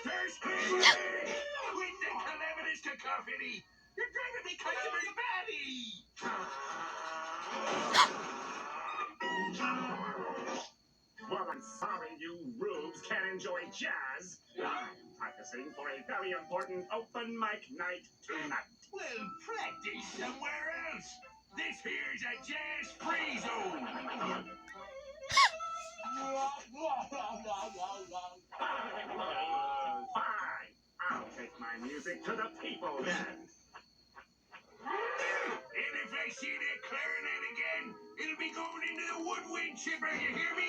Mr. Screamer! Quit the calamitous cacophony! You're driving me customers batty! Well, I'm sorry you rubes can't enjoy jazz. I'm practicing for a very important open mic night tonight. Well, practice somewhere else. This here's a jazz-free zone. Fine. I'll take my music to the people then. And if I see that clarinet again, it'll be going into the woodwind chipper, you hear me?